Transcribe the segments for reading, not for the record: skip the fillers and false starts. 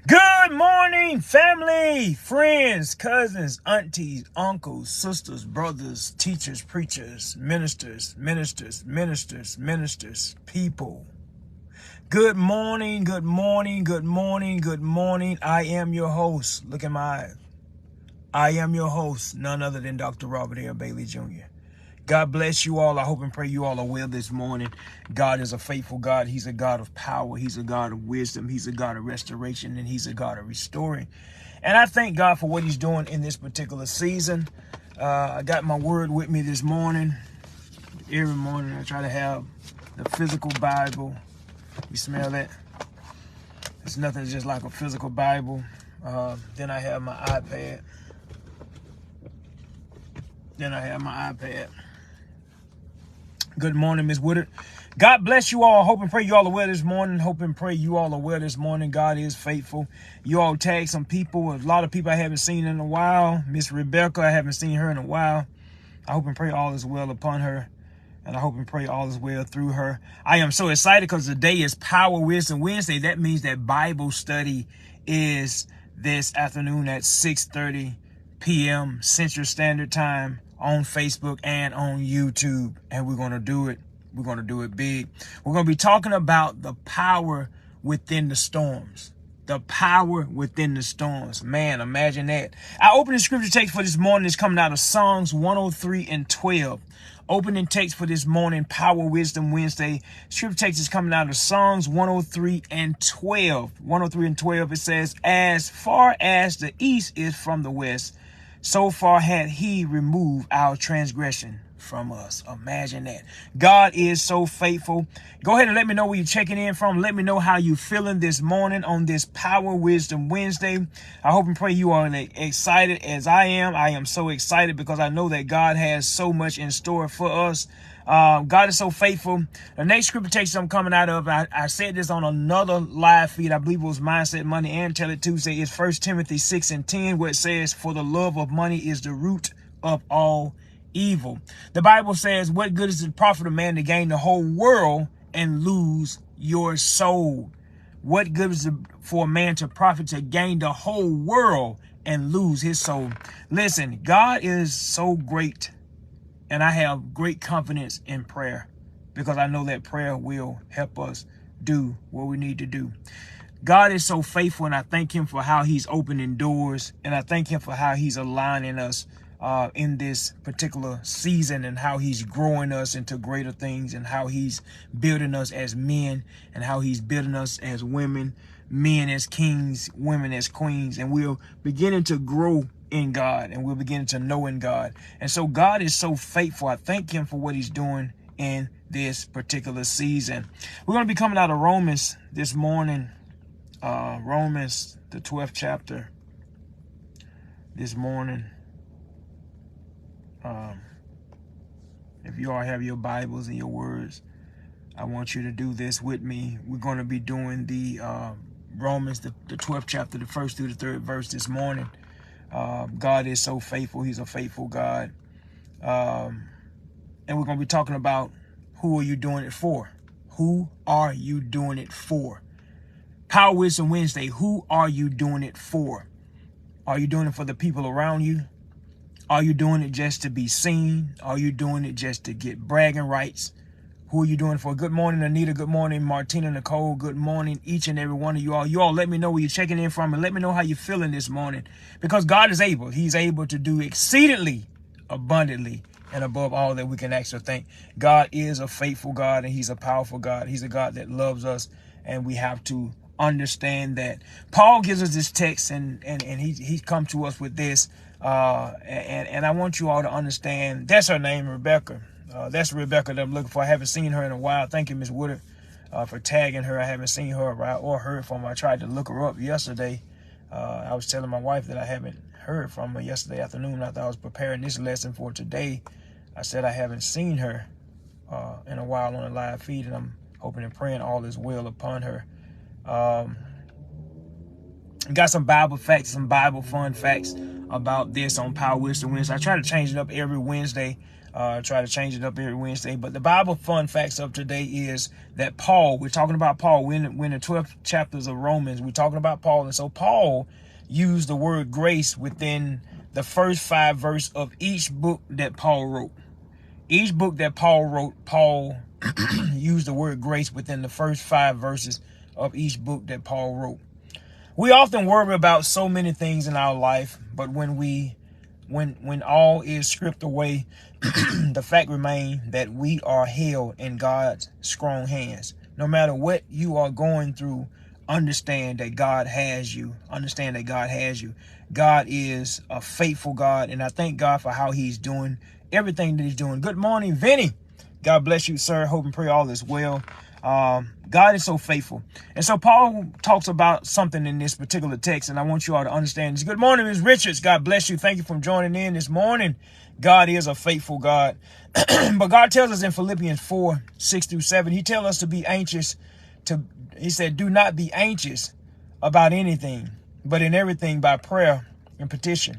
Good morning, family, friends, cousins, aunties, uncles, sisters, brothers, teachers, preachers, ministers, people. Good morning, good morning, good morning, good morning. I am your host. Look at my eyes. I am your host, none other than Dr. Robert L. Bailey Jr. God bless you all. I hope and pray you all are well this morning. God is a faithful God. He's a God of power. He's a God of wisdom. He's a God of restoration, and he's a God of restoring. And I thank God for what he's doing in this particular season. I got my word with me this morning. Every morning I try to have the physical Bible. You smell that? It's nothing just like a physical Bible. Then I have my iPad. Good morning, Miss Woodard. God bless you all. Hope and pray you all are well this morning. Hope and pray you all are well this morning. God is faithful. You all tag some people. A lot of people I haven't seen in a while. Miss Rebecca, I haven't seen her in a while. I hope and pray all is well upon her. And I hope and pray all is well through her. I am so excited because today is Power Wisdom Wednesday. That means that Bible study is this afternoon at 6:30 p.m. Central Standard Time on Facebook and on YouTube. And we're going to do it. We're going to do it big. We're going to be talking about the power within the storms. The power within the storms. Man, imagine that. Our opening scripture text for this morning is coming out of Psalms 103 and 12. Opening text for this morning, Power Wisdom Wednesday. Scripture text is coming out of Psalms 103 and 12. 103 and 12, it says, "As far as the east is from the west, so far had he removed our transgression from us." Imagine that. God is so faithful. Go ahead and let me know where you're checking in from. Let me know how you're feeling this morning on this Power Wisdom Wednesday. I hope and pray you are excited as I am. I am so excited because I know that God has so much in store for us. God is so faithful. The next scripture text I'm coming out of, I said this on another live feed. I believe it was Mindset Monday and Tell It Tuesday. It's 1 Timothy 6 and 10, where it says, "For the love of money is the root of all evil." The Bible says, "What good is it profit a man to gain the whole world and lose your soul?" What good is it for a man to profit to gain the whole world and lose his soul? Listen, God is so great. And I have great confidence in prayer because I know that prayer will help us do what we need to do. God is so faithful, and I thank him for how he's opening doors, and I thank him for how he's aligning us in this particular season, and how he's growing us into greater things, and how he's building us as men, and how he's building us as women, men as kings, women as queens, and we're beginning to grow in God, and we're beginning to know in God. And so God is so faithful. I thank him for what he's doing in this particular season. We're going to be coming out of Romans this morning. Romans, the 12th chapter this morning. If you all have your Bibles and your words, I want you to do this with me. We're going to be doing the Romans, the 12th chapter, the 1st through the 3rd verse this morning. God is so faithful. He's a faithful God. And we're going to be talking about, who are you doing it for? Who are you doing it for? Power Wisdom Wednesday. Who are you doing it for? Are you doing it for the people around you? Are you doing it just to be seen? Are you doing it just to get bragging rights? Who are you doing it for? Good morning, Anita. Good morning, Martina, Nicole. Good morning, each and every one of you all. You all let me know where you're checking in from, and let me know how you're feeling this morning, because God is able. He's able to do exceedingly abundantly and above all that we can ask or think. God is a faithful God, and he's a powerful God. He's a God that loves us, and we have to understand that. Paul gives us this text, and he's come to us with this, and I want you all to understand. That's her name, Rebecca. That's Rebecca that I'm looking for. I haven't seen her in a while. Thank you, Miss Woodard, for tagging her. I haven't seen her or heard from her. I tried to look her up yesterday. I was telling my wife that I haven't heard from her yesterday afternoon after I was preparing this lesson for today. I said I haven't seen her in a while on a live feed, and I'm hoping and praying all is well upon her. Got some Bible facts, some Bible fun facts about this on Power Wisdom Wednesday. I try to change it up every Wednesday. Try to change it up every Wednesday. But the Bible fun facts of today is that Paul, we're talking about Paul. We're in the 12th chapters of Romans. We're talking about Paul. And so Paul used the word grace within the first 5 verses of each book that Paul wrote. Each book that Paul wrote, Paul used the word grace within the first 5 verses of each book that Paul wrote. We often worry about so many things in our life, but when all is stripped away, the fact remains that we are held in God's strong hands. No matter what you are going through, understand that God has you. Understand that God has you. God is a faithful God, and I thank God for how he's doing everything that he's doing. Good morning, Vinny. God bless you, sir. Hope and pray all is well. God is so faithful. And so Paul talks about something in this particular text, and I want you all to understand this. Good morning, Ms. Richards. God bless you. Thank you for joining in this morning. God is a faithful God. But God tells us in Philippians 4:6-7, he tells us to be anxious. He said, do not be anxious about anything, but in everything by prayer and petition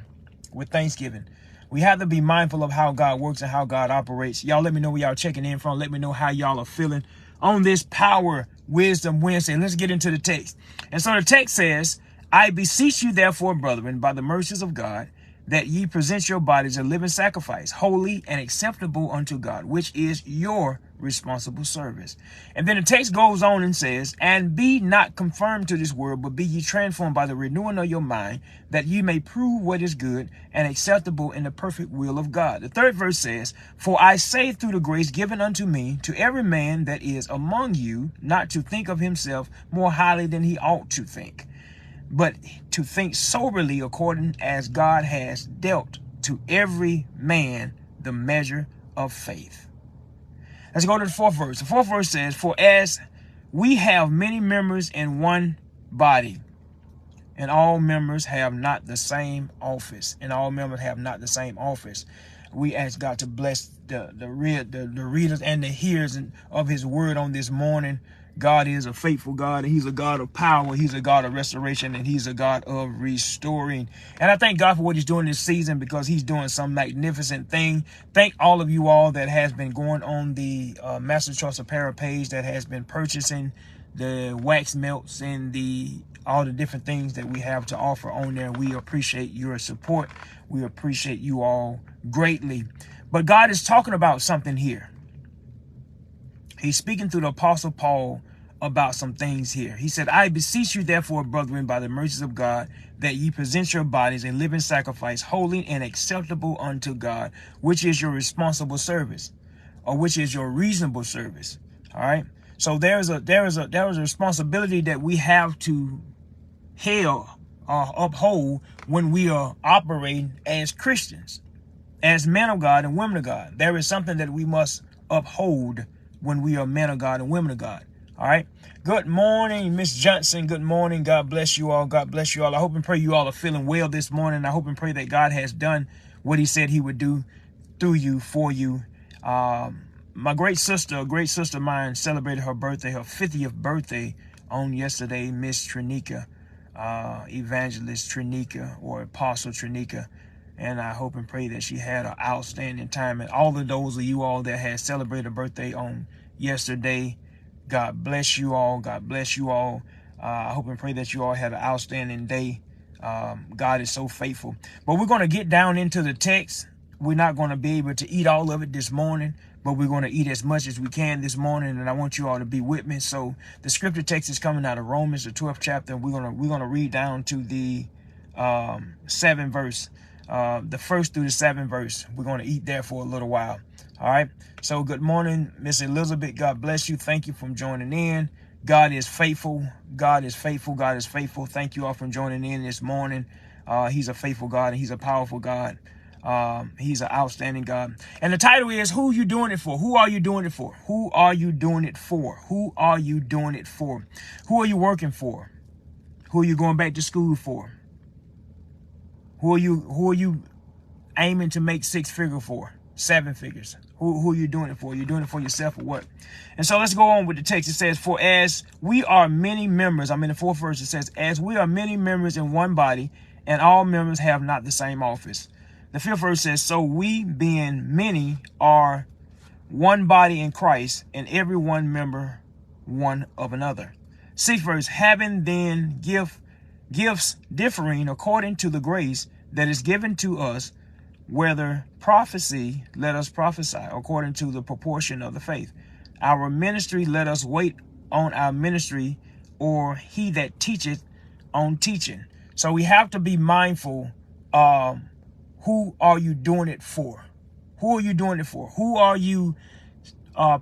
with thanksgiving. We have to be mindful of how God works and how God operates. Y'all let me know where y'all checking in from. Let me know how y'all are feeling on this Power Wisdom Wednesday. Let's get into the text. And so the text says, I beseech you therefore, brethren, by the mercies of God, that ye present your bodies a living sacrifice, holy and acceptable unto God, which is your responsible service. And then the text goes on and says, and be not conformed to this world, but be ye transformed by the renewing of your mind, that ye may prove what is good and acceptable in the perfect will of God. The 3rd verse says, for I say through the grace given unto me, to every man that is among you, not to think of himself more highly than he ought to think, but to think soberly according as God has dealt to every man the measure of faith. Let's go to the 4th verse. The 4th verse says, for as we have many members in one body, and all members have not the same office, we ask God to bless the readers and the hearers of his word on this morning. God is a faithful God, and he's a God of power. He's a God of restoration, and he's a God of restoring. And I thank God for what he's doing this season, because he's doing some magnificent thing. Thank all of you all that has been going on the Master Choice Apparel page, that has been purchasing the wax melts and all the different things that we have to offer on there. We appreciate your support. We appreciate you all greatly. But God is talking about something here. He's speaking through the Apostle Paul about some things here. He said, I beseech you therefore, brethren, by the mercies of God, that ye present your bodies a living sacrifice, holy and acceptable unto God, which is your responsible service, or which is your reasonable service. All right. So there is a responsibility that we have to uphold when we are operating as Christians, as men of God and women of God. There is something that we must uphold when we are men of God and women of God. All right. Good morning, Miss Johnson. Good morning. God bless you all. God bless you all. I hope and pray you all are feeling well this morning. I hope and pray that God has done what he said he would do through you, for you. My great sister, a great sister of mine, celebrated her birthday, her 50th birthday on yesterday, Miss Trinica, Evangelist Trinica, or Apostle Trinica. And I hope and pray that she had an outstanding time. And all of those of you all that had celebrated a birthday on yesterday, God bless you all. God bless you all. I hope and pray that you all had an outstanding day. God is so faithful. But we're going to get down into the text. We're not going to be able to eat all of it this morning, but we're going to eat as much as we can this morning. And I want you all to be with me. So the scripture text is coming out of Romans, the 12th chapter. And we're going to read down to the 7th verse. The 1st through the 7th verse. We're going to eat there for a little while. All right. So good morning, Miss Elizabeth. God bless you. Thank you for joining in. God is faithful. God is faithful. God is faithful. Thank you all for joining in this morning. He's a faithful God, and he's a powerful God. He's an outstanding God. And the title is, who are you doing it for? Who are you doing it for? Who are you doing it for? Who are you doing it for? Who are you working for? Who are you going back to school for? Who are you aiming to make 6-figure for? 7 figures. Who are you doing it for? You're doing it for yourself or what? And so let's go on with the text. It says, for as we are many members, I'm in the 4th verse. It says, as we are many members in one body, and all members have not the same office. The 5th verse says, so we being many are one body in Christ, and every one member one of another. 6th verse, having then gifts differing according to the grace that is given to us, whether prophecy, let us prophesy according to the proportion of the faith. Our ministry, let us wait on our ministry, or he that teacheth on teaching. So we have to be mindful. Who are you doing it for? Who are you doing it for? Who are you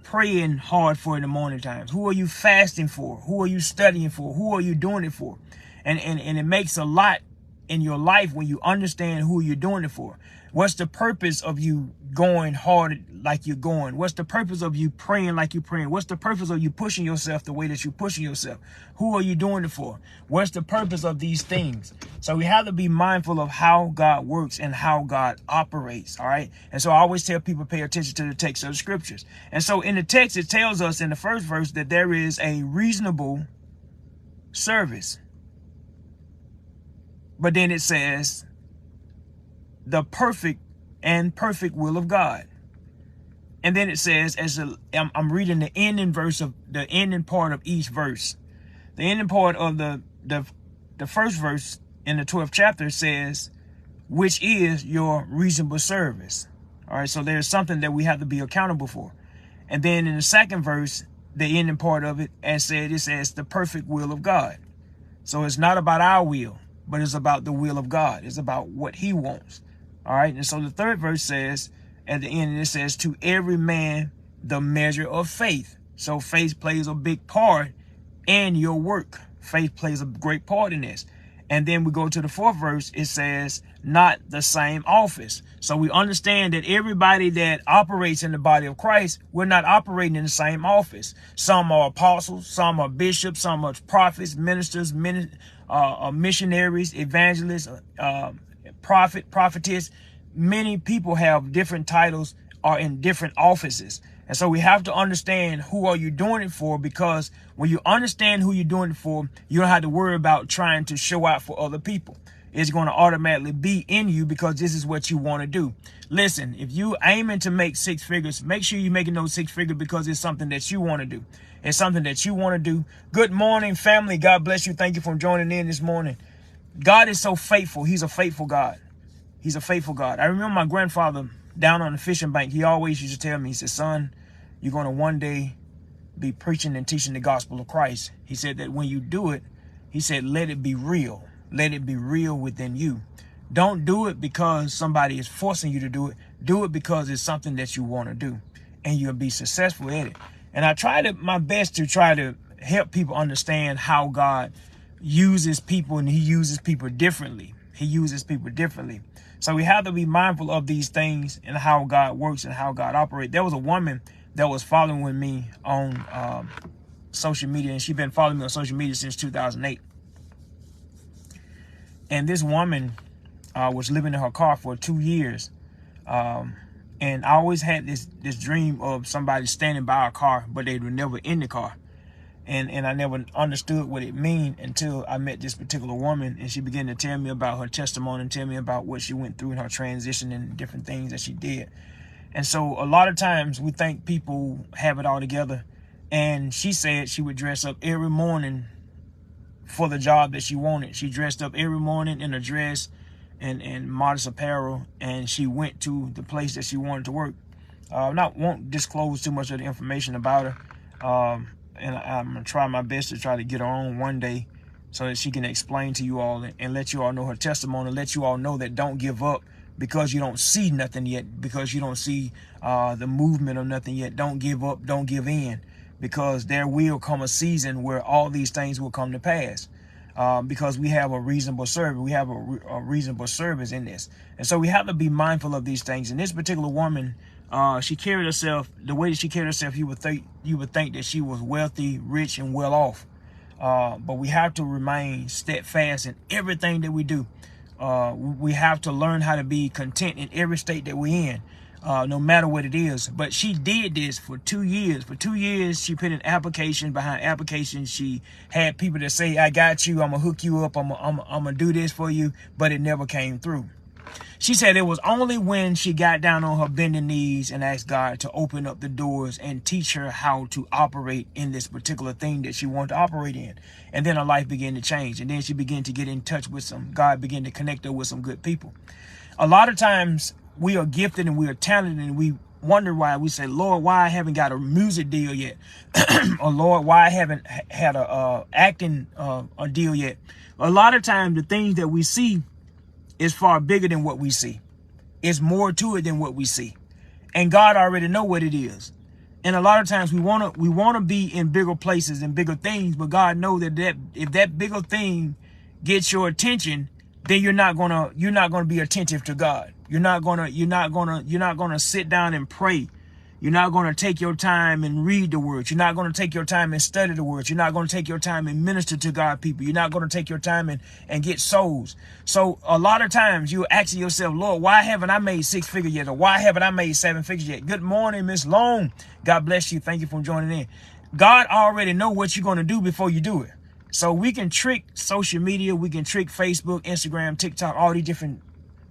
praying hard for in the morning times? Who are you fasting for? Who are you studying for? Who are you doing it for? And it makes a lot in your life when you understand who you're doing it for. What's the purpose of you going hard like you're going? What's the purpose of you praying like you're praying? What's the purpose of you pushing yourself the way that you're pushing yourself? Who are you doing it for? What's the purpose of these things? So we have to be mindful of how God works and how God operates. All right. And so I always tell people, pay attention to the text of the scriptures. And so in the text, it tells us in the 1st verse that there is a reasonable service. But then it says the perfect will of God. And then it says, I'm reading the ending part of each verse. The ending part of the 1st verse in the 12th chapter says, which is your reasonable service. All right. So there's something that we have to be accountable for. And then in the 2nd verse, the ending part of it, it says the perfect will of God. So it's not about our will, but it's about the will of God. It's about what he wants. All right. And so the 3rd verse says at the end, it says to every man, the measure of faith. So faith plays a big part in your work. Faith plays a great part in this. And then we go to the 4th verse. It says not the same office. So we understand that everybody that operates in the body of Christ, we're not operating in the same office. Some are apostles, some are bishops, some are prophets, ministers, missionaries, evangelists, prophetess. Many people have different titles, are in different offices. And so we have to understand who are you doing it for, because when you understand who you're doing it for, you don't have to worry about trying to show out for other people. It's going to automatically be in you because this is what you want to do. Listen, if you aiming to make 6 figures, make sure you're making those 6 figures because it's something that you want to do. It's something that you want to do. Good morning, family. God bless you. Thank you for joining in this morning. God is so faithful. He's a faithful God. He's a faithful God. I remember my grandfather down on the fishing bank. He always used to tell me, he said, son, you're going to one day be preaching and teaching the gospel of Christ. He said that when you do it, he said, let it be real. Let it be real within you. Don't do it because somebody is forcing you to do it. Do it because it's something that you want to do, and you'll be successful at it. And I tried my best to try to help people understand how God uses people, and he uses people differently. He uses people differently. So we have to be mindful of these things and how God works and how God operates. There was a woman that was following me on social media, and she's been following me on social media since 2008. And this woman was living in her car for 2 years. And I always had this dream of somebody standing by our car, but they were never in the car. And I never understood what it mean until I met this particular woman, and she began to tell me about her testimony and tell me about what she went through in her transition and different things that she did. And so a lot of times we think people have it all together. And she said she would dress up every morning for the job that she wanted. She dressed up every morning in a dress and modest apparel, and she went to the place that she wanted to work. Won't disclose too much of the information about her. And I'm going to try my best to try to get her on one day so that she can explain to you all and let you all know her testimony, let you all know that don't give up because you don't see nothing yet, because you don't see the movement or nothing yet. Don't give up, don't give in, because there will come a season where all these things will come to pass. Because we have a reasonable service. We have a reasonable service in this. And so we have to be mindful of these things. And this particular woman, she carried herself, the way that she carried herself, you would think that she was wealthy, rich, and well off. But we have to remain steadfast in everything that we do. We have to learn how to be content in every state that we're in, no matter what it is. But she did this for 2 years. For 2 years, she put an application behind application. She had people that say, I got you, I'm going to hook you up, I'm going to do this for you. But it never came through. She said it was only when she got down on her bending knees and asked God to open up the doors and teach her how to operate in this particular thing that she wanted to operate in. And then her life began to change. And then she began to get in touch with God began to connect her with some good people. A lot of times we are gifted and we are talented and we wonder why. We say, Lord, why I haven't got a music deal yet? Or Lord, why I haven't had a acting a deal yet? A lot of times the things that we see is far bigger than what we see. It's more to it than what we see. And God already know what it is. And a lot of times we want to be in bigger places and bigger things, but God knows that if that bigger thing gets your attention, then you're not gonna be attentive to God. You're not gonna sit down and pray. You're not going to take your time and read the words. You're not going to take your time and study the words. You're not going to take your time and minister to God people. You're not going to take your time and get souls. So a lot of times you're asking yourself, Lord, why haven't I made 6 figures yet? Or why haven't I made 7 figures yet? Good morning, Miss Long. God bless you. Thank you for joining in. God already know what you're going to do before you do it. So we can trick social media. We can trick Facebook, Instagram, TikTok, all these different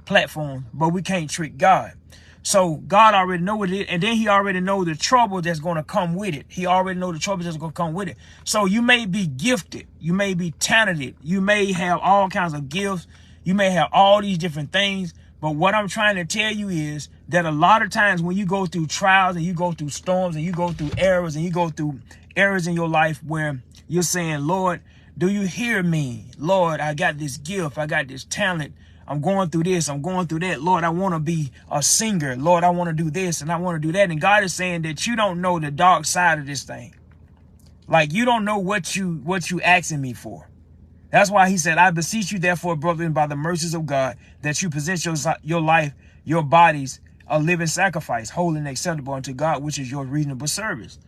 platforms, but we can't trick God. So God already know what it is, and then he already know the trouble that's going to come with it. He already know the trouble that's going to come with it. So you may be gifted. You may be talented. You may have all kinds of gifts. You may have all these different things. But what I'm trying to tell you is that a lot of times when you go through trials and you go through storms and you go through errors and you go through areas in your life where you're saying, Lord, do you hear me? Lord, I got this gift. I got this talent. I'm going through this. I'm going through that. Lord, I want to be a singer. Lord, I want to do this and I want to do that. And God is saying that you don't know the dark side of this thing. Like you don't know what you asking me for. That's why he said, I beseech you, therefore, brethren, by the mercies of God, that you present your life, your bodies, a living sacrifice, holy and acceptable unto God, which is your reasonable service.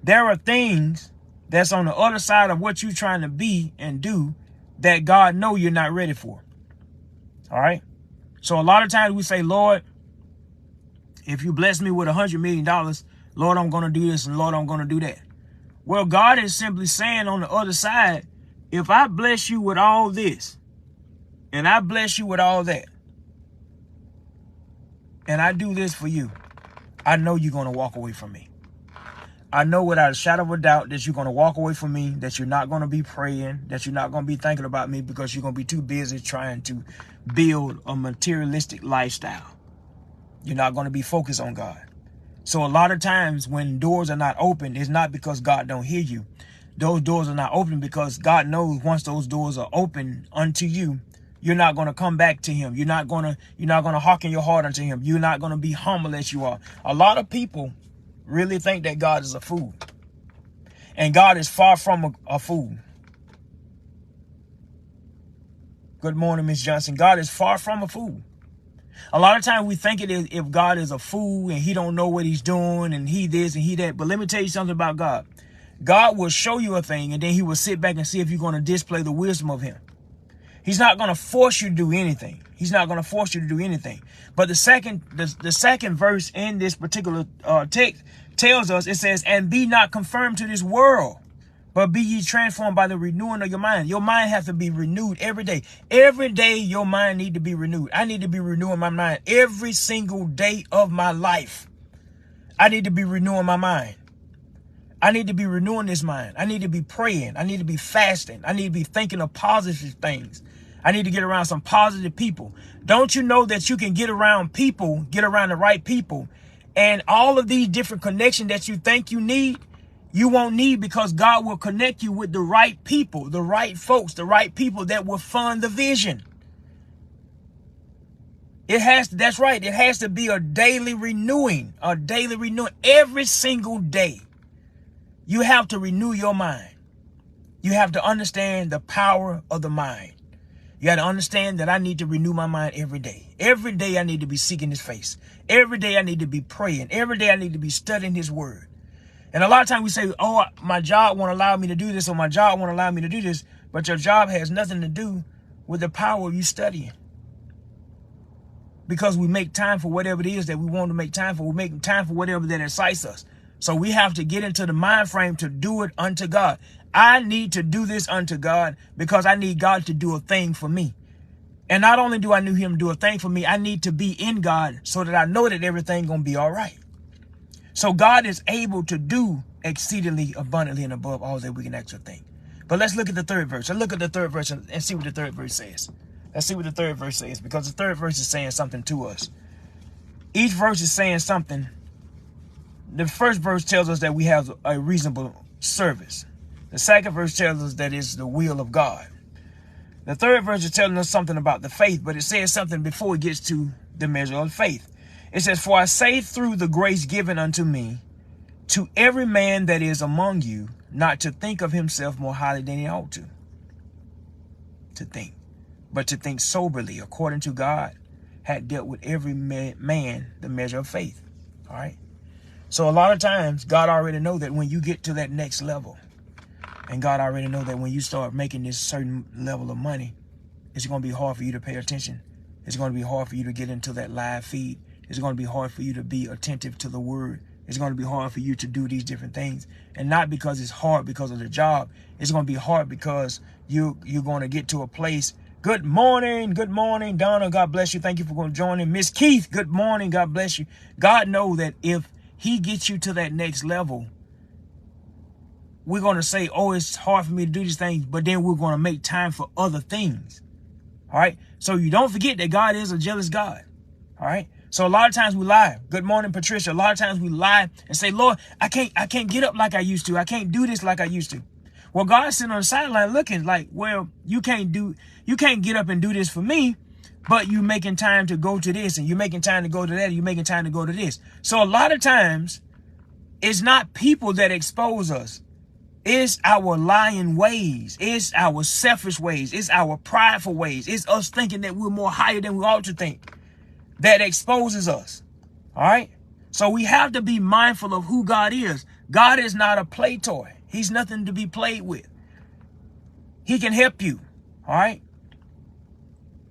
There are things that's on the other side of what you're trying to be and do that God know you're not ready for. All right. So a lot of times we say, Lord, if you bless me with $100 million, Lord, I'm going to do this and Lord, I'm going to do that. Well, God is simply saying on the other side, if I bless you with all this and I bless you with all that and I do this for you, I know you're going to walk away from me. I know without a shadow of a doubt that you're going to walk away from me, that you're not going to be praying, that you're not going to be thinking about me because you're going to be too busy trying to build a materialistic lifestyle. You're not going to be focused on God. So a lot of times when doors are not open, it's not because God don't hear you. Those doors are not open because God knows once those doors are open unto you, you're not going to come back to him. You're not going to hearken your heart unto him. You're not going to be humble as you are. A lot of people really think that God is a fool. And God is far from a fool. Good morning, Miss Johnson. God is far from a fool. A lot of times we think it is if God is a fool and he don't know what he's doing and he this and he that. But let me tell you something about God. God will show you a thing and then he will sit back and see if you're going to display the wisdom of him. He's not going to force you to do anything. He's not going to force you to do anything. But the second verse in this particular text tells us, it says, and be not conformed to this world, but be ye transformed by the renewing of your mind. Your mind has to be renewed every day. Every day your mind need to be renewed. I need to be renewing my mind every single day of my life. I need to be renewing my mind. I need to be renewing this mind. I need to be praying. I need to be fasting. I need to be thinking of positive things. I need to get around some positive people. Don't you know that you can get around people, get around the right people, and all of these different connections that you think you need, you won't need because God will connect you with the right people, the right folks, the right people that will fund the vision. That's right. It has to be a daily renewing every single day. You have to renew your mind. You have to understand the power of the mind. You got to understand that I need to renew my mind every day. Every day I need to be seeking his face. Every day I need to be praying. Every day I need to be studying his word. And a lot of times we say, oh, my job won't allow me to do this or my job won't allow me to do this. But your job has nothing to do with the power of you studying. Because we make time for whatever it is that we want to make time for. We make time for whatever that excites us. So we have to get into the mind frame to do it unto God. I need to do this unto God because I need God to do a thing for me. And not only do I need him to do a thing for me, I need to be in God so that I know that everything going to be all right. So God is able to do exceedingly abundantly and above all that we can actually think. But let's look at the third verse. Let's look at the third verse and see what the third verse says. Let's see what the third verse says, because the third verse is saying something to us. Each verse is saying something. The first verse tells us that we have a reasonable service. The second verse tells us that it's the will of God. The third verse is telling us something about the faith, but it says something before it gets to the measure of faith. It says, for I say through the grace given unto me, to every man that is among you, not to think of himself more highly than he ought to think, but to think soberly, according to God had dealt with every man the measure of faith. All right. So a lot of times God already know that when you get to that next level, and God already know that when you start making this certain level of money, it's going to be hard for you to pay attention. It's going to be hard for you to get into that live feed. It's going to be hard for you to be attentive to the word. It's going to be hard for you to do these different things. And not because it's hard because of the job. It's going to be hard because you're going to get to a place. Good morning. Good morning, Donna. God bless you. Thank you for joining. Miss Keith, good morning. God bless you. God knows that if he gets you to that next level, we're going to say, oh, it's hard for me to do these things, but then we're going to make time for other things. All right. So you don't forget that God is a jealous God. All right. So a lot of times we lie. Good morning, Patricia. A lot of times we lie and say, Lord, I can't get up like I used to. I can't do this like I used to. Well, God's sitting on the sideline looking like, well, you can't get up and do this for me, but you making time to go to this and you're making time to go to that. And you're making time to go to this. So a lot of times it's not people that expose us. It's our lying ways. It's our selfish ways. It's our prideful ways. It's us thinking that we're more higher than we ought to think that exposes us. All right. So we have to be mindful of who God is. God is not a play toy. He's nothing to be played with. He can help you. All right.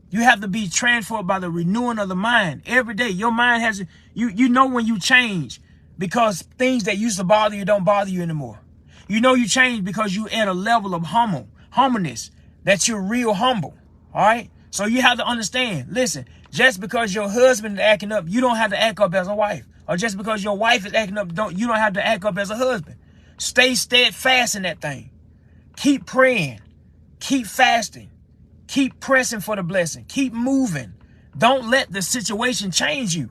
You have to be transformed by the renewing of the mind every day. Your mind has, you know when you change because things that used to bother you don't bother you anymore. You know you change because you at a level of humbleness, that you're real humble. All right. So you have to understand, listen, just because your husband is acting up, you don't have to act up as a wife. Or just because your wife is acting up, you don't have to act up as a husband. Stay steadfast in that thing. Keep praying. Keep fasting. Keep pressing for the blessing. Keep moving. Don't let the situation change you.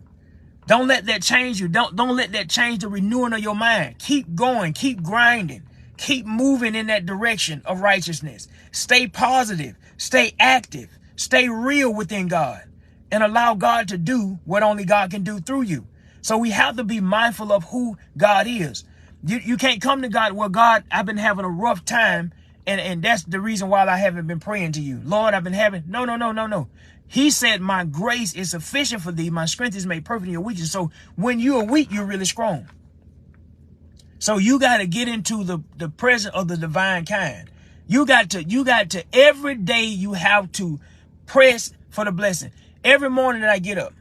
Don't let that change you. Don't let that change the renewing of your mind. Keep going. Keep grinding. Keep moving in that direction of righteousness. Stay positive. Stay active. Stay real within God. And allow God to do what only God can do through you. So we have to be mindful of who God is. You can't come to God, well, God, I've been having a rough time. And that's the reason why I haven't been praying to you. Lord, I've been having, no. He said, my grace is sufficient for thee. My strength is made perfect in your weakness. So when you are weak, you're really strong. So you got to get into the presence of the divine kind. You got to every day you have to press for the blessing. Every morning that I get up,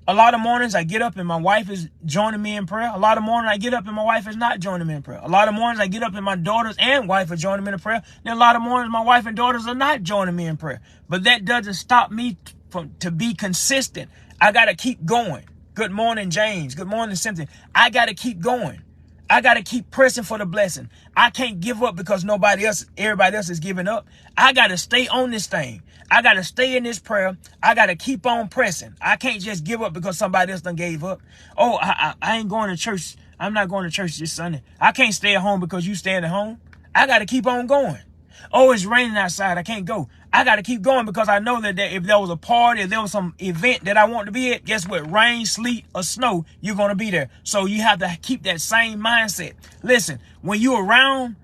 a lot of mornings I get up and my wife is joining me in prayer. A lot of mornings I get up and my wife is not joining me in prayer. A lot of mornings I get up and my daughters and wife are joining me in prayer. Then a lot of mornings my wife and daughters are not joining me in prayer. But that doesn't stop me to be consistent. I got to keep going. Good morning, James. Good morning, Cynthia. I got to keep going. I got to keep pressing for the blessing. I can't give up because everybody else is giving up. I got to stay on this thing. I got to stay in this prayer. I got to keep on pressing. I can't just give up because somebody else done gave up. Oh, I ain't going to church. I'm not going to church this Sunday. I can't stay at home because you staying at home. I got to keep on going. Oh, it's raining outside. I can't go. I got to keep going because I know that if there was a party, if there was some event that I want to be at, guess what? Rain, sleet, or snow, you're going to be there. So you have to keep that same mindset. Listen, when you're around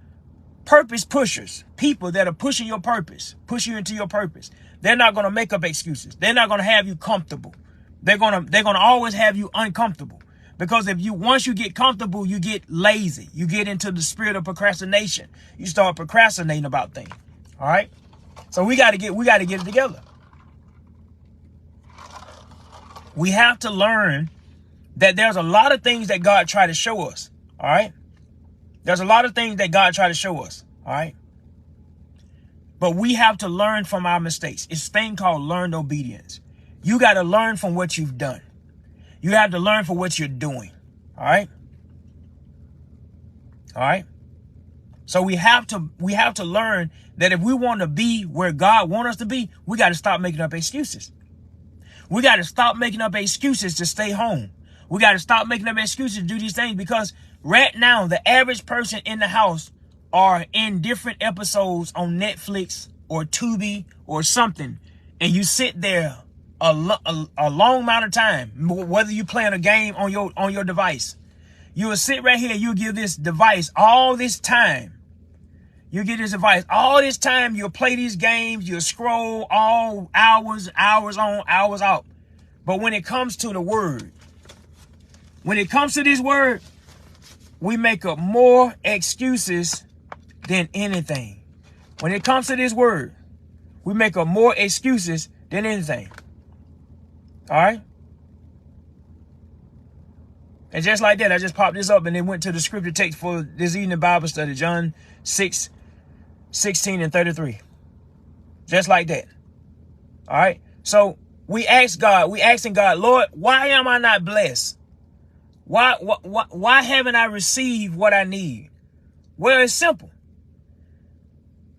purpose pushers, people that are pushing your purpose, push you into your purpose, they're not going to make up excuses. They're not going to have you comfortable. They're going to always have you uncomfortable. Because once you get comfortable, you get lazy. You get into the spirit of procrastination. You start procrastinating about things. All right. So we got to get it together. We have to learn that there's a lot of things that God tried to show us. All right. There's a lot of things that God tried to show us. All right. But we have to learn from our mistakes. It's a thing called learned obedience. You got to learn from what you've done. You have to learn from what you're doing. All right. All right. So we have to learn that if we want to be where God wants us to be, we got to stop making up excuses. We got to stop making up excuses to stay home. We got to stop making up excuses to do these things, because right now, the average person in the house are in different episodes on Netflix or Tubi or something. And you sit there a long amount of time, whether you're playing a game on your device. You will sit right here. You'll give this device all this time. You get this device all this time. You'll play these games. You'll scroll all hours on, hours out. But when it comes to the word, when it comes to this word, we make up more excuses than anything. When it comes to this word, we make up more excuses than anything. All right? And just like that, I just popped this up and then went to the scripture text for this evening Bible study, John 6:16 and 33. Just like that. All right? So we asking God, Lord, why am I not blessed? Why haven't I received what I need? Well, it's simple.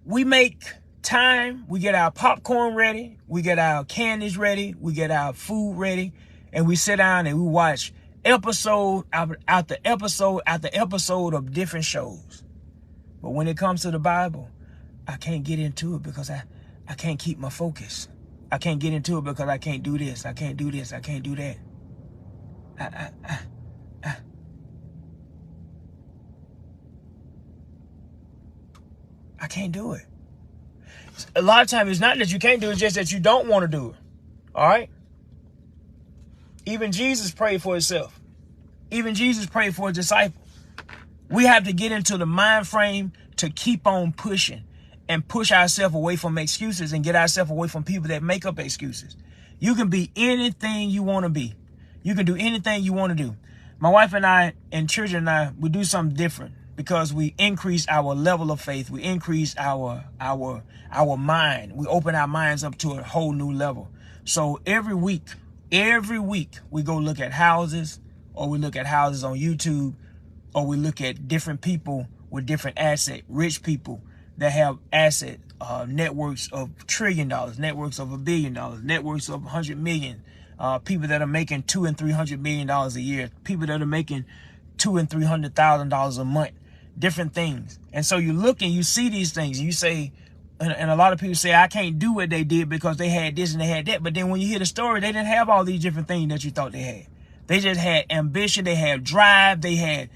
We make time, we get our popcorn ready, we get our candies ready, we get our food ready, and we sit down and we watch episode after episode after episode of different shows. But when it comes to the Bible, I can't get into it because I can't keep my focus. I can't get into it because I can't do this. I can't do this. I can't do that. I can't do it. A lot of times it's not that you can't do it, it's just that you don't want to do it. All right? Even Jesus prayed for himself. Even Jesus prayed for his disciples. We have to get into the mind frame to keep on pushing and push ourselves away from excuses and get ourselves away from people that make up excuses. You can be anything you want to be. You can do anything you want to do. My wife and I and children and I, we do something different because we increase our level of faith. We increase our mind. We open our minds up to a whole new level. So every week we go look at houses, or we look at houses on YouTube, or we look at different people with different assets, rich people that have asset networks of $1 trillion, networks of $1 billion, networks of 100 million, people that are making $200 and $300 million a year, people that are making $200,000 and $300,000 a month, different things. And so you look and you see these things, and you say, and a lot of people say, I can't do what they did because they had this and they had that. But then when you hear the story, they didn't have all these different things that you thought they had. They just had ambition. They had drive. They had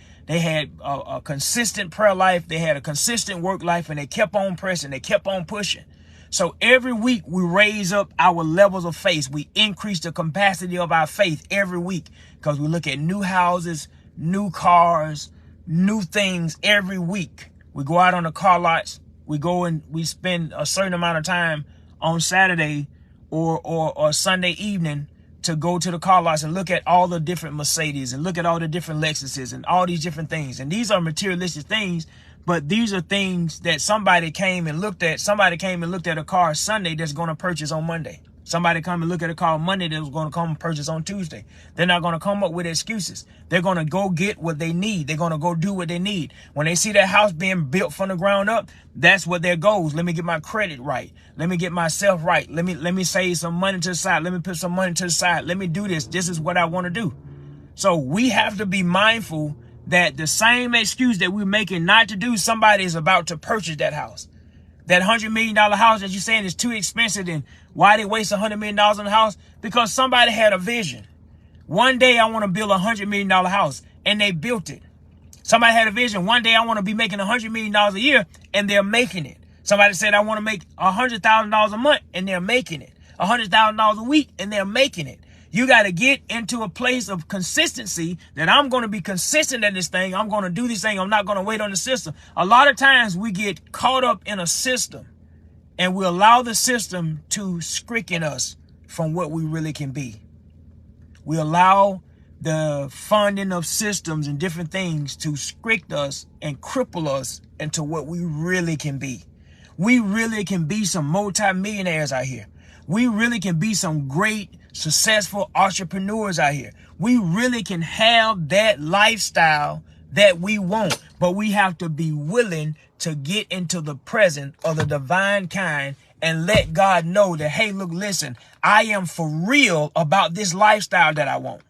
a consistent prayer life. They had a consistent work life, and they kept on pressing. They kept on pushing. So every week we raise up our levels of faith. We increase the capacity of our faith every week because we look at new houses, new cars, new things every week. We go out on the car lots. We go and we spend a certain amount of time on Saturday or Sunday evening to go to the car lots and look at all the different Mercedes and look at all the different Lexuses and all these different things. And these are materialistic things, but these are things that somebody came and looked at. Somebody came and looked at a car Sunday that's going to purchase on Monday. Somebody come and look at a car Monday that was going to come and purchase on Tuesday. They're not going to come up with excuses. They're going to go get what they need. They're going to go do what they need. When they see their house being built from the ground up, that's what their goals. Let me get my credit right. Let me get myself right. Let me save some money to the side. Let me put some money to the side. Let me do this. This is what I want to do. So we have to be mindful that the same excuse that we're making not to do, somebody is about to purchase that house. That $100 million house that you're saying is too expensive, and why they waste $100 million on the house? Because somebody had a vision. One day I want to build a $100 million house, and they built it. Somebody had a vision. One day I want to be making $100 million a year, and they're making it. Somebody said I want to make $100,000 a month, and they're making it. $100,000 a week, and they're making it. You got to get into a place of consistency that I'm going to be consistent at this thing. I'm going to do this thing. I'm not going to wait on the system. A lot of times we get caught up in a system and we allow the system to scricken us from what we really can be. We allow the funding of systems and different things to script us and cripple us into what we really can be. We really can be some multimillionaires out here. We really can be some great, successful entrepreneurs out here. We really can have that lifestyle that we want, but we have to be willing to get into the presence of the divine kind and let God know that, hey, look, listen, I am for real about this lifestyle that I want.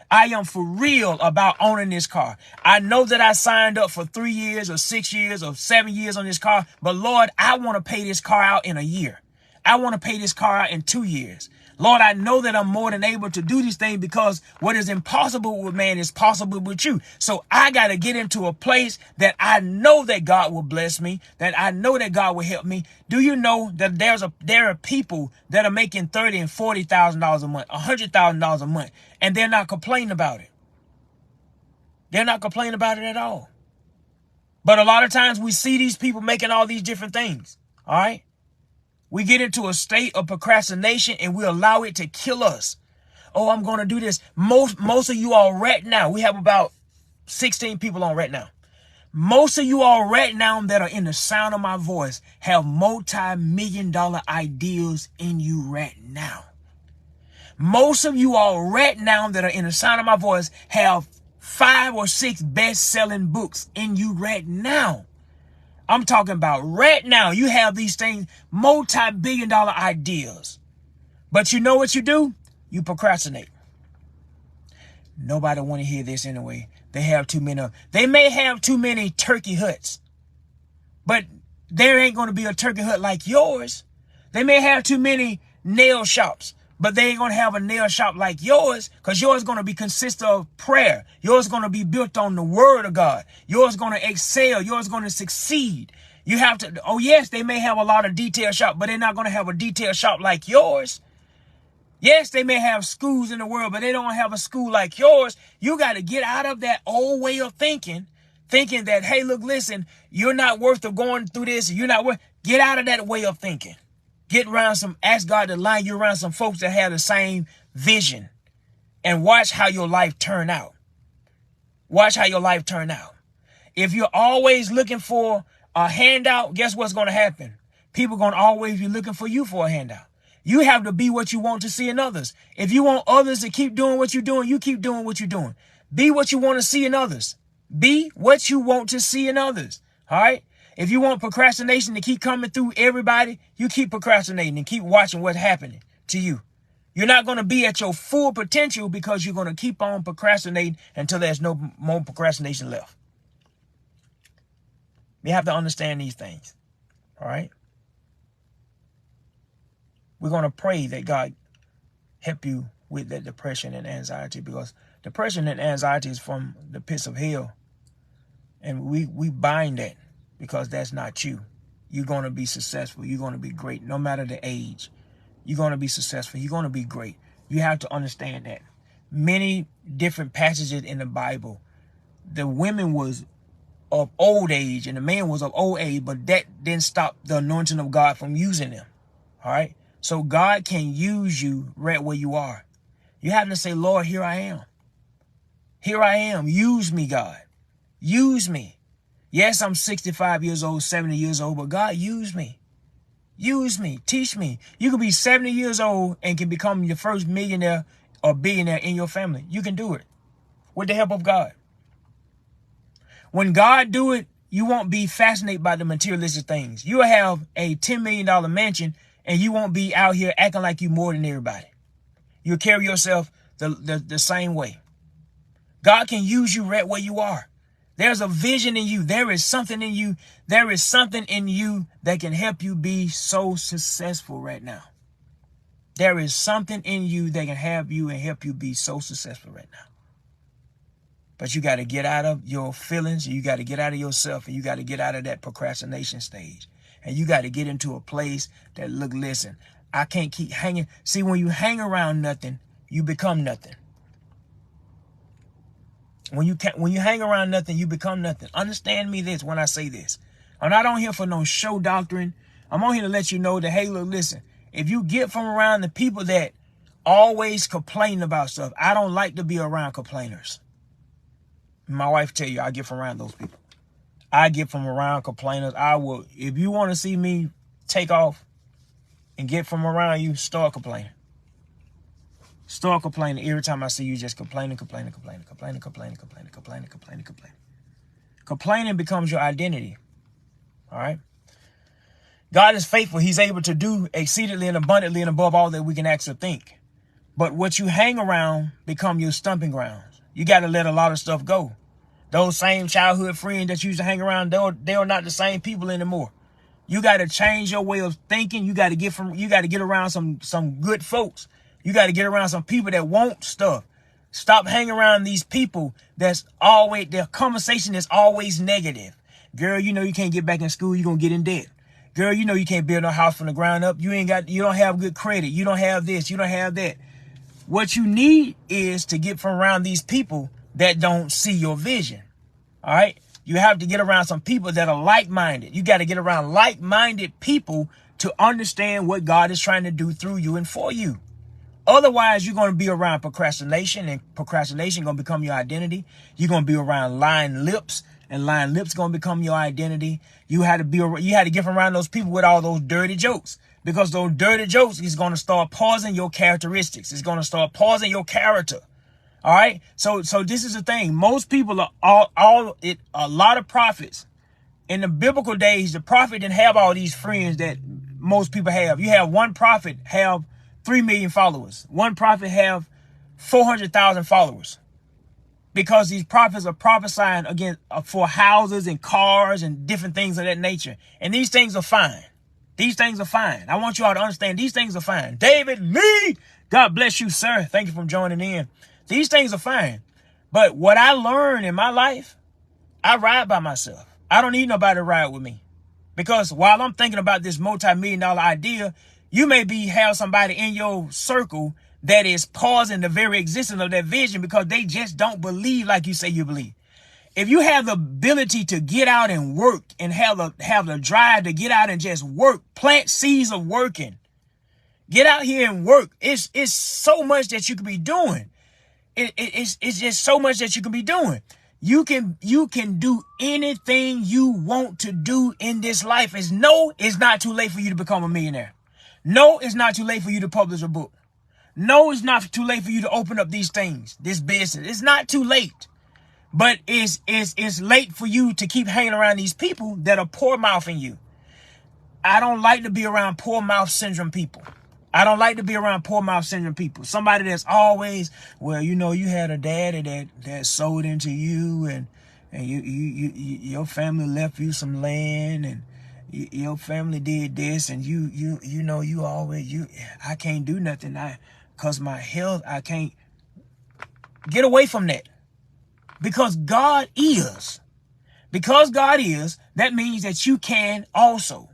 I am for real about owning this car. I know that I signed up for 3 years or 6 years or 7 years on this car, but Lord, I want to pay this car out in a year. I want to pay this car out in 2 years. Lord, I know that I'm more than able to do these things because what is impossible with man is possible with you. So I got to get into a place that I know that God will bless me, that I know that God will help me. Do you know that there are people that are making $30,000 and $40,000 a month, $100,000 a month, and they're not complaining about it. They're not complaining about it at all. But a lot of times we see these people making all these different things. All right. We get into a state of procrastination and we allow it to kill us. Oh, I'm going to do this. Most of you all right now, we have about 16 people on right now. Most of you all right now that are in the sound of my voice have multi-million-dollar ideas in you right now. Most of you all right now that are in the sound of my voice have 5 or 6 best-selling books in you right now. I'm talking about right now. You have these things, multi-billion-dollar ideas. But you know what you do? You procrastinate. Nobody want to hear this anyway. They have too many. They may have too many turkey huts, but there ain't going to be a turkey hut like yours. They may have too many nail shops, but they ain't going to have a nail shop like yours, because yours is going to be consist of prayer. Yours is going to be built on the word of God. Yours is going to excel. Yours is going to succeed. You have to, oh yes, they may have a lot of detail shop, but they're not going to have a detail shop like yours. Yes, they may have schools in the world, but they don't have a school like yours. You got to get out of that old way of thinking that, hey, look, listen, you're not worth of going through this. You're not worth. Get out of that way of thinking. Get around ask God to line you around some folks that have the same vision, and watch how your life turn out. Watch how your life turn out. If you're always looking for a handout, guess what's going to happen? People are going to always be looking for you for a handout. You have to be what you want to see in others. If you want others to keep doing what you're doing, you keep doing what you're doing. Be what you want to see in others. Be what you want to see in others. All right? If you want procrastination to keep coming through everybody, you keep procrastinating and keep watching what's happening to you. You're not going to be at your full potential because you're going to keep on procrastinating until there's no more procrastination left. You have to understand these things. All right? We're going to pray that God help you with that depression and anxiety, because depression and anxiety is from the pits of hell. And we bind that, because that's not you. You're going to be successful. You're going to be great. No matter the age, you're going to be successful. You're going to be great. You have to understand that. Many different passages in the Bible, the women was of old age and the man was of old age, but that didn't stop the anointing of God from using them. All right. So God can use you right where you are. You have to say, Lord, here I am. Here I am. Use me, God. Use me. Yes, I'm 65 years old, 70 years old, but God, use me. Use me. Teach me. You can be 70 years old and can become your first millionaire or billionaire in your family. You can do it with the help of God. When God do it, you won't be fascinated by the materialistic things. You'll have a $10 million mansion and you won't be out here acting like you more than everybody. You'll carry yourself the same way. God can use you right where you are. There's a vision in you. There is something in you. There is something in you that can help you be so successful right now. There is something in you that can have you and help you be so successful right now. But you got to get out of your feelings. You got to get out of yourself, and you got to get out of that procrastination stage. And you got to get into a place that, look, listen, I can't keep hanging. See, when you hang around nothing, you become nothing. When you hang around nothing, you become nothing. Understand me this when I say this. I'm not on here for no show doctrine. I'm on here to let you know that, hey, look, listen, if you get from around the people that always complain about stuff, I don't like to be around complainers. My wife tell you, I get from around those people. I get from around complainers. I will, if you want to see me take off and get from around you, start complaining. Start complaining. Every time I see you, just complaining. Complaining becomes your identity. All right. God is faithful. He's able to do exceedingly and abundantly and above all that we can actually think. But what you hang around become your stomping grounds. You got to let a lot of stuff go. Those same childhood friends that you used to hang around, they're not the same people anymore. You got to change your way of thinking. You got to get around some good folks. You got to get around some people that want stuff. Stop hanging around these people their conversation is always negative. Girl, you know you can't get back in school, you're going to get in debt. Girl, you know you can't build no house from the ground up. You don't have good credit. You don't have this, you don't have that. What you need is to get from around these people that don't see your vision. All right? You have to get around some people that are like-minded. You got to get around like-minded people to understand what God is trying to do through you and for you. Otherwise, you're going to be around procrastination, and procrastination going to become your identity. You're going to be around lying lips, and lying lips going to become your identity. You had to get around those people with all those dirty jokes, because those dirty jokes is going to start pausing your characteristics. It's going to start pausing your character. All right. So this is the thing. Most people are a lot of prophets in the biblical days. The prophet didn't have all these friends that most people have. You have one prophet have 3 million followers. One prophet have 400,000 followers, because these prophets are prophesying against for houses and cars and different things of that nature. And these things are fine. These things are fine. I want you all to understand these things are fine. David Lee, God bless you, sir. Thank you for joining in. These things are fine. But what I learned in my life, I ride by myself. I don't need nobody to ride with me. Because while I'm thinking about this multi-million-dollar idea, you may have somebody in your circle that is pausing the very existence of that vision because they just don't believe like you say you believe. If you have the ability to get out and work and have the drive to get out and just work, plant seeds of working, get out here and work. It's so much that you could be doing. It's just so much that you can be doing. You can do anything you want to do in this life. It's not too late for you to become a millionaire. No, it's not too late for you to publish a book. No, it's not too late for you to open up these things, this business. It's not too late. But it's late for you to keep hanging around these people that are poor mouthing you. I don't like to be around poor mouth syndrome people. I don't like to be around poor mouth syndrome people. Somebody that's always, well, you know, you had a daddy that sold into you, and your family left you some land, and your family did this, and I can't do nothing. Cause my health, I can't. Get away from that. Because God is. Because God is, that means that you can also.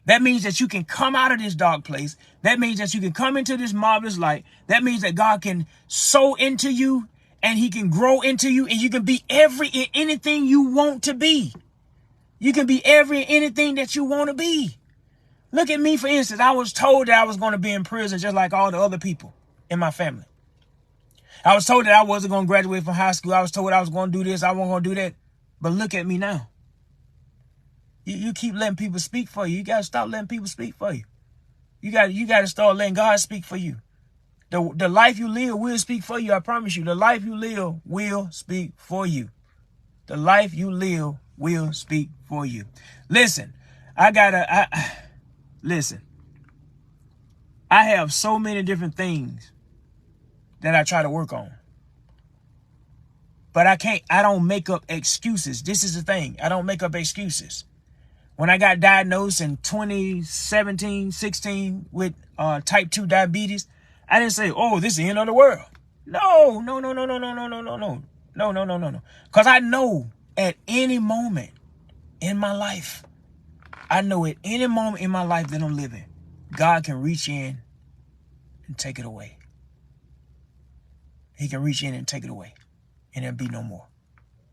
That means that you can come out of this dark place. That means that you can come into this marvelous light. That means that God can sow into you, and he can grow into you, and you can be anything you want to be. You can be anything that you want to be. Look at me, for instance. I was told that I was going to be in prison just like all the other people in my family. I was told that I wasn't going to graduate from high school. I was told I was going to do this. I wasn't going to do that. But look at me now. You keep letting people speak for you. You got to stop letting people speak for you. You got to start letting God speak for you. The life you live will speak for you. I promise you. The life you live will speak for you. The life you live will speak for you. Listen, listen. I have so many different things that I try to work on. But I don't make up excuses. This is the thing. I don't make up excuses. When I got diagnosed in 2017, 16 with type 2 diabetes, I didn't say, oh, this is the end of the world. No. Because I know at any moment in my life, that I'm living, God can reach in and take it away. He can reach in and take it away, and there'll be no more.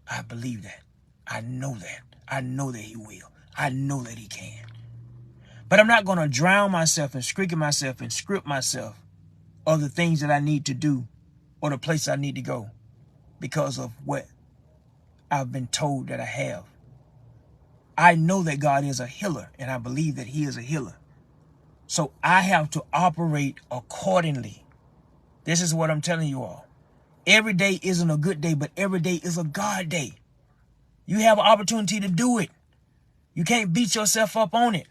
I believe that. I know that. I know that he will. I know that he can. But I'm not going to drown myself and script myself of the things that I need to do or the place I need to go because of what I've been told that I have. I know that God is a healer, and I believe that he is a healer. So I have to operate accordingly. This is what I'm telling you all. Every day isn't a good day, but every day is a God day. You have an opportunity to do it. You can't beat yourself up on it.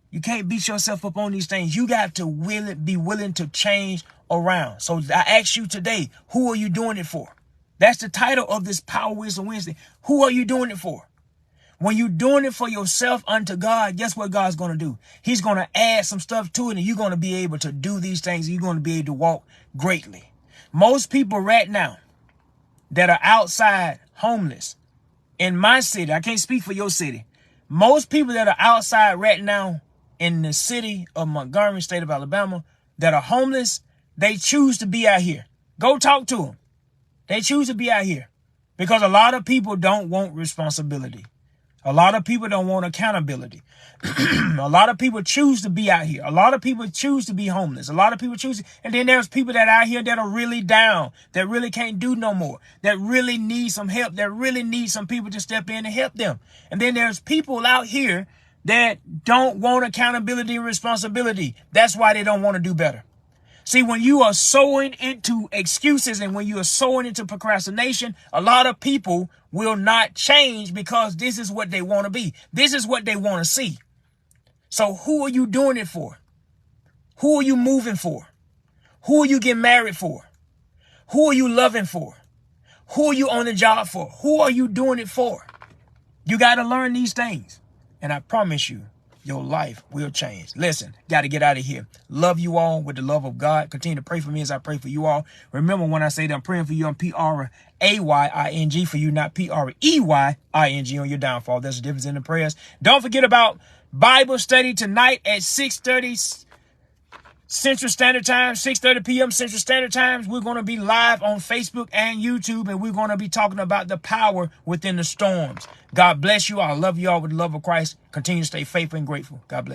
You can't beat yourself up on these things. You got to be willing to change around. So I ask you today, who are you doing it for? That's the title of this Power Wisdom Wednesday. Who are you doing it for? When you're doing it for yourself unto God, guess what God's going to do? He's going to add some stuff to it, and you're going to be able to do these things. You're going to be able to walk greatly. Most people right now that are outside homeless in my city, I can't speak for your city. Most people that are outside right now in the city of Montgomery, state of Alabama, that are homeless, they choose to be out here. Go talk to them. They choose to be out here because a lot of people don't want responsibility. A lot of people don't want accountability. A lot of people choose to be out here. A lot of people choose to be homeless. A lot of people choose. And then there's people that are out here that are really down, that really can't do no more, that really need some help, that really need some people to step in and help them. And then there's people out here that don't want accountability and responsibility. That's why they don't want to do better. See, when you are sowing into excuses and when you are sowing into procrastination, a lot of people will not change because this is what they want to be. This is what they want to see. So who are you doing it for? Who are you moving for? Who are you getting married for? Who are you loving for? Who are you on the job for? Who are you doing it for? You got to learn these things. And I promise you, your life will change. Listen, got to get out of here. Love you all with the love of God. Continue to pray for me as I pray for you all. Remember, when I say that I'm praying for you, I'm P-R-A-Y-I-N-G for you, not P-R-E-Y-I-N-G on your downfall. There's a difference in the prayers. Don't forget about Bible study tonight at 6:30 Central Standard Time, 6:30 p.m. Central Standard Time. We're going to be live on Facebook and YouTube, and we're going to be talking about the power within the storms. God bless you. I love you all with the love of Christ. Continue to stay faithful and grateful. God bless.